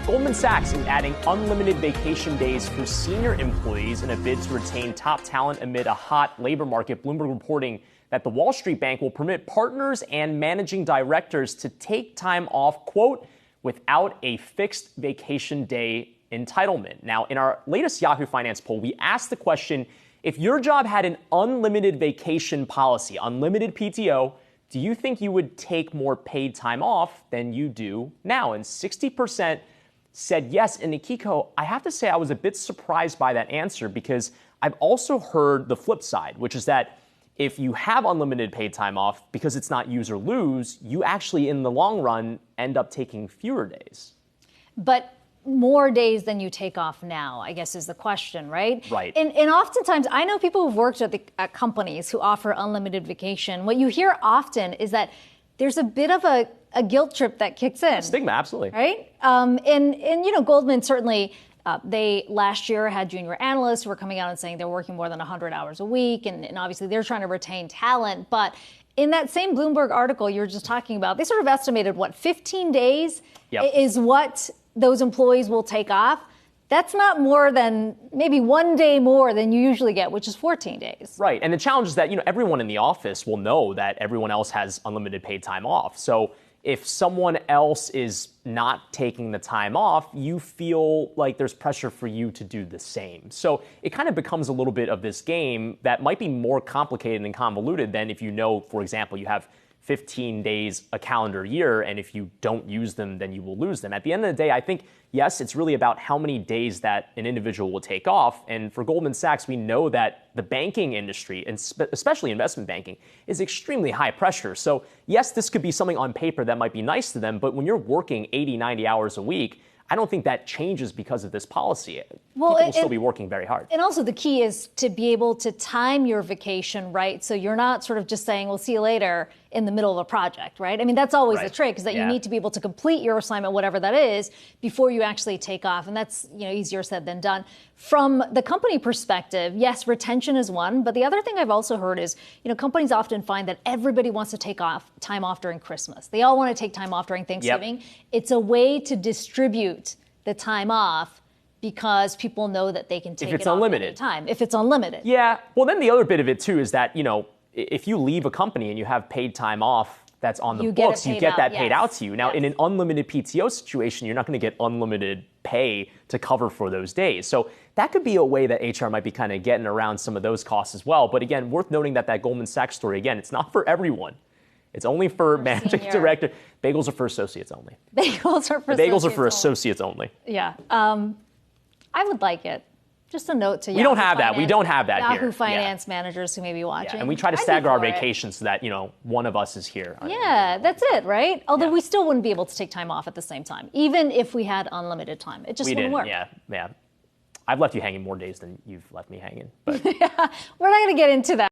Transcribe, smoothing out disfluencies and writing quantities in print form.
Goldman Sachs is adding unlimited vacation days for senior employees in a bid to retain top talent amid a hot labor market. Bloomberg reporting that the Wall Street Bank will permit partners and managing directors to take time off, quote, without a fixed vacation day entitlement. Now, in our latest Yahoo Finance poll, we asked the question, if your job had an unlimited vacation policy, unlimited PTO, do you think you would take more paid time off than you do now? And 60% said yes. And Akiko, I have to say I was a bit surprised by that answer because I've also heard the flip side, which is that if you have unlimited paid time off, because it's not use or lose, you actually, in the long run, end up taking fewer days. But more days than you take off now, I guess is the question, right? Right. And oftentimes, I know people who've worked at companies who offer unlimited vacation. What you hear often is that there's a bit of a guilt trip that kicks in. Stigma, absolutely. Right? And Goldman certainly, they last year had junior analysts who were coming out and saying they're working more than 100 hours a week. And obviously they're trying to retain talent. But in that same Bloomberg article you were just talking about, they sort of estimated, 15 days is what those employees will take off. That's not more than maybe 1 day more than you usually get, which is 14 days. Right. And the challenge is that, everyone in the office will know that everyone else has unlimited paid time off. So if someone else is not taking the time off, you feel like there's pressure for you to do the same. So it kind of becomes a little bit of this game that might be more complicated and convoluted than if for example, you have 15 days a calendar year, and if you don't use them, then you will lose them. At the end of the day, I think, yes, it's really about how many days that an individual will take off. And for Goldman Sachs, we know that the banking industry, and especially investment banking, is extremely high pressure. So yes, this could be something on paper that might be nice to them, but when you're working 80, 90 hours a week, I don't think that changes because of this policy. People will still be working very hard. And also the key is to be able to time your vacation right, so you're not sort of just saying, we'll see you later in the middle of a project, right? I mean, that's always the trick, is that you need to be able to complete your assignment, whatever that is, before you actually take off. And that's, easier said than done. From the company perspective, yes, retention is one. But the other thing I've also heard is, companies often find that everybody wants to take time off during Christmas. They all want to take time off during Thanksgiving. Yep. It's a way to distribute the time off because people know that they can take it off at any time if it's unlimited. Yeah. Well, then the other bit of it, too, is that, if you leave a company and you have paid time off that's on the books, you get that paid out to you. Now, in an unlimited PTO situation, you're not going to get unlimited pay to cover for those days. So that could be a way that HR might be kind of getting around some of those costs as well. But again, worth noting that Goldman Sachs story, again, it's not for everyone. It's only for managing director. Bagels are for associates only. Bagels are for associates only. Yeah. I would like it. Just a note to you. We don't have that. We don't have that here. Yahoo Finance managers who may be watching. Yeah, and we try to stagger our vacations so that, one of us is here. Yeah, that's it, right? Although we still wouldn't be able to take time off at the same time, even if we had unlimited time. It just wouldn't work. Yeah. I've left you hanging more days than you've left me hanging. But we're not going to get into that.